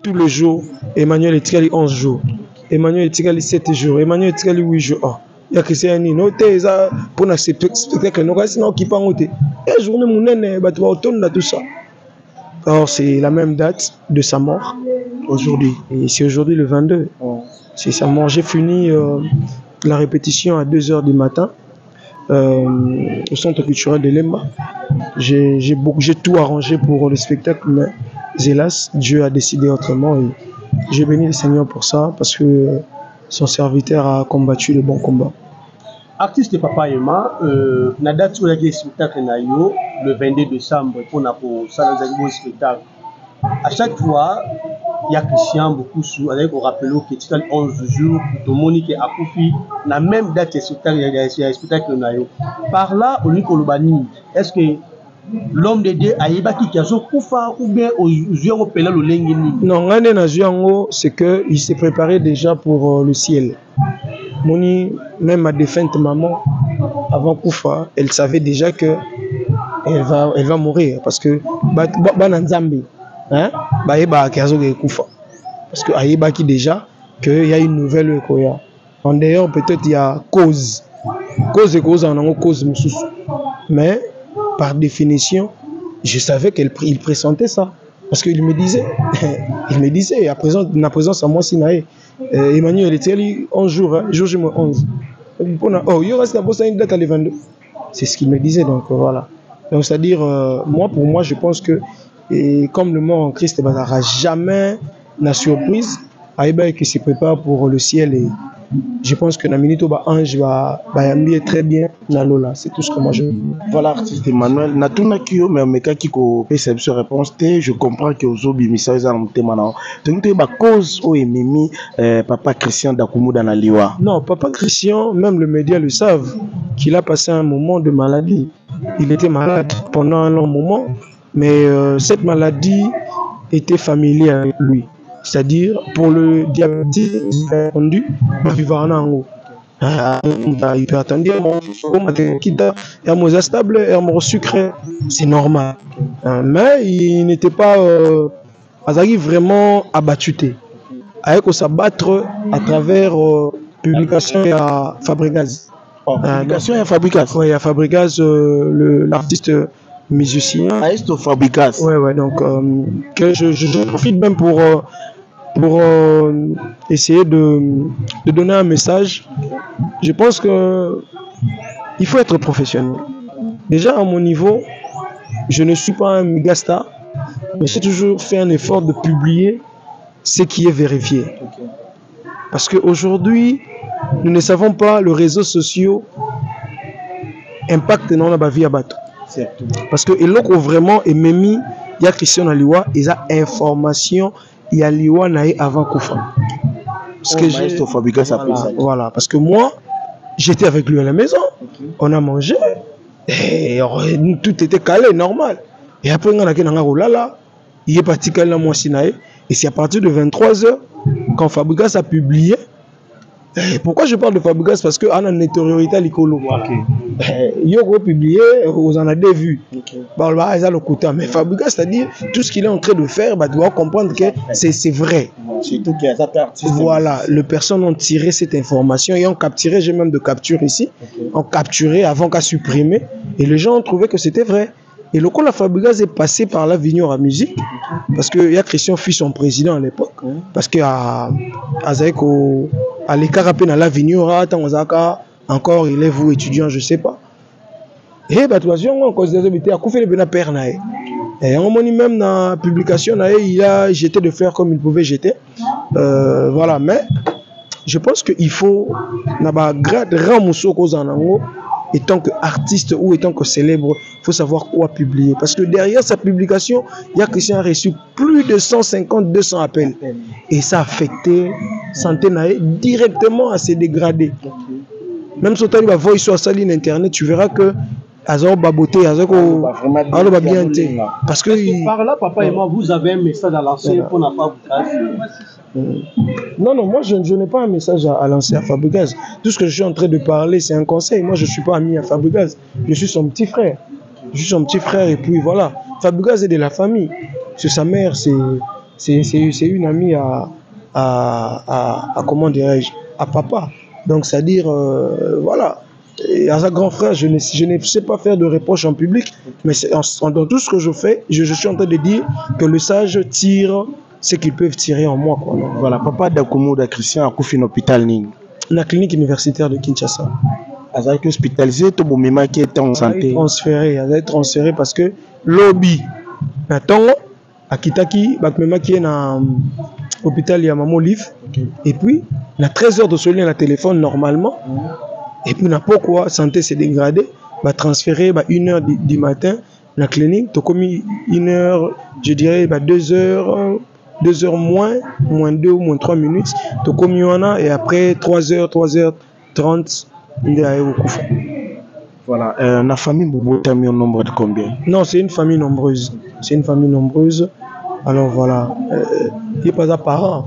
tous les jours, Emmanuel Etikali 11 jours. Emmanuel Etikali 7 jours. Emmanuel Etikali 8 jours. Ah, il y a Christian Noté, ça, pour un spectacle, nous avons qui pas noté. Et journée, mon nez, bah, tu vas autour tout ça. Alors, c'est la même date de sa mort, aujourd'hui. Et c'est aujourd'hui le 22. C'est sa mort. J'ai fini la répétition à 2 h du matin au centre culturel de Lemba. J'ai tout arrangé pour le spectacle, mais hélas, Dieu a décidé autrement. Et j'ai béni le Seigneur pour ça, parce que son serviteur a combattu le bon combat. Artiste Papa Emma, la date où il y a spectacle le 22 décembre pour ça le spectacle. À chaque fois, il y a Christian beaucoup sous avec au rappel que tu as 11 jours de Monique à Koufi, la même date que spectacle il y a spectacle nayo. Par là au niveau Lobani, est-ce que l'homme de Dieu a yebaki qui a zo Koufa ou bien au Zuango Pela le Lengeni? Non, ngane na Zuango, c'est que il s'est préparé déjà pour le ciel. Moni, même ma défunte maman, avant Koufa, elle savait déjà que elle va mourir parce que Bananzambi, hein, parce que Aïba qui déjà qu'il y a une nouvelle Koya. En dehors, peut-être il y a cause en cause, mais par définition, je savais qu'il pressentait ça. Parce qu'il me disait, à présence à moi, Sinaï, Emmanuel était 11 jours, jour 11. Oh, il reste une date à les 22. C'est ce qu'il me disait, donc voilà. Donc c'est-à-dire, pour moi, je pense que, et comme le mort en Christ ne basera jamais la surprise, Aïba qui se prépare pour le ciel, et je pense que Naminito Ange va y très bien dans l'Ola. C'est tout ce que moi je veux. Voilà, artiste Emmanuel. Natuna Kyo, mais Meka Kiko, perception réponse, je comprends que aux autres, Missa, ils ont été maintenant. Donc, tu as cause au Mimi, Papa Christian Dakumu dans la Liwa. Non, Papa Christian, même le média le savent, qu'il a passé un moment de maladie. Il était malade pendant un long moment, mais cette maladie était familière avec lui. C'est-à-dire, pour le diabète, il a répondu, il va en haut. Il peut attendre, il y stable, il y a sucré, c'est normal. Mais il n'était pas vraiment abattu. Il faut s'abattre à travers publication à Fabregas. Publication à Fabregas. Oui, à Fabregas, l'artiste musicien. Artiste Fabregas. Ouais, donc je profite même pour essayer de donner un message. Je pense que il faut être professionnel. Déjà à mon niveau, je ne suis pas un méga star, mais j'ai toujours fait un effort de publier ce qui est vérifié. Parce qu'aujourd'hui, nous ne savons pas les réseaux sociaux impactent dans la vie à bateau. Parce que il y a vraiment et Memi, il y a Christian Aliwa, il a information. Il y a Liwa Naï avant Koufa. Parce que voilà, parce que moi, j'étais avec lui à la maison. On a mangé. Et tout était calé, normal. Et après, on a dit, il est parti calé à moi, Sinaï. Et c'est à partir de 23 h, quand Fabregas a publié. Et pourquoi je parle de Fabregas? Parce qu'on a une notoriété à l'écolo. Il a publié, vous en avez vu. Mais Fabregas, c'est-à-dire, tout ce qu'il est en train de faire, doit comprendre que c'est vrai. Voilà, les personnes ont tiré cette information et ont capturé, j'ai même de capture ici, ont capturé avant qu'à supprimer. Et les gens ont trouvé que c'était vrai. Et le coup, la Fabregas est passé par la Vignor à musique, parce qu'il y a Christian fut son président à l'époque, parce qu'à l'écart à la Vignor, encore il est vous étudiant, je sais pas. Et on considère que à Koufé le père nae. Et on m'a même dans la publication il a jeté de fer comme il pouvait jeter. Voilà, mais je pense qu'il faut et tant qu'artiste ou étant que célèbre, il faut savoir quoi publier. Parce que derrière sa publication, il y a Christian a reçu plus de 150-200 appels. Et ça a affecté santé directement à se dégrader. Même si tu vas voir sur sa ligne internet, tu verras que Azor Baboté, Azor bien. Parce que par là, papa et moi, vous avez un message à lancer pour ne pas vous casser. Non, moi je n'ai pas un message à lancer à Fabregas. Tout ce que je suis en train de parler, c'est un conseil. Moi je ne suis pas ami à Fabregas. Je suis son petit frère. Et puis voilà. Fabregas est de la famille. Parce que sa mère, c'est une amie à comment dirais-je, à papa. Donc c'est-à-dire voilà. Et à sa grand frère, je ne sais pas faire de reproches en public, mais dans tout ce que je fais, je suis en train de dire que le sage tire ce qu'ils peuvent tirer en moi, quoi. Donc, voilà, papa d'Akumuda Christian a couffé un hôpital la clinique universitaire de Kinshasa. Il a été hospitalisé, tout le monde qui était en santé. Il a été transféré parce que lobby, maintenant, à Kitaki, qui est dans l'hôpital, il y a Maman Liv, et puis, il a 13 heures de soleil à téléphone normalement. Et puis, pourquoi santé s'est dégradée, va transférer 1 heure du matin la clinique, tu as commis 1 heure, je dirais 2 heures, 2 heures moins 2 ou moins 3 minutes, tu as commis et après 3 heures, 3h30, il est allé au Koufa. Voilà, la famille Bobo, tu as mis un nombre de combien? Non, c'est une famille nombreuse. C'est une famille nombreuse. Alors voilà, il n'y a pas de parents,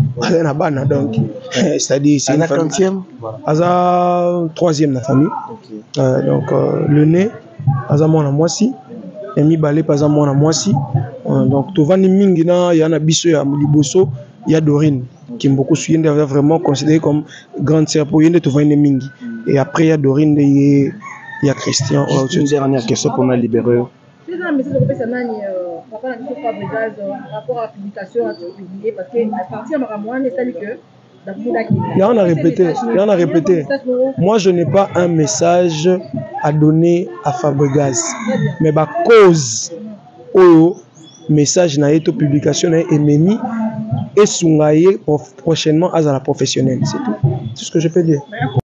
donc c'est-à-dire c'est une famille. Aza 3e la famille. Donc le nez, Aza mona mwasi, Emi balé pas mona mwasi. Donc tu vas ni mingi na ya na biso ya liboso, il y a Dorine qui est beaucoup suivi, vraiment considéré comme grande sœur pour yende tu vas ni mingi. Et après il y a Dorine, il y a Christian. Une dernière question pour nous libérer. Papa n'a pas Fabregas par rapport à la publication à publier parce qu'à partir de Maramouan, il est que il y en a répété. Moi, je n'ai pas un message à donner à Fabregas, mais ma cause au message n'a été publication et Memi et Sungaye prochainement à la professionnelle. C'est tout. C'est ce que je peux dire.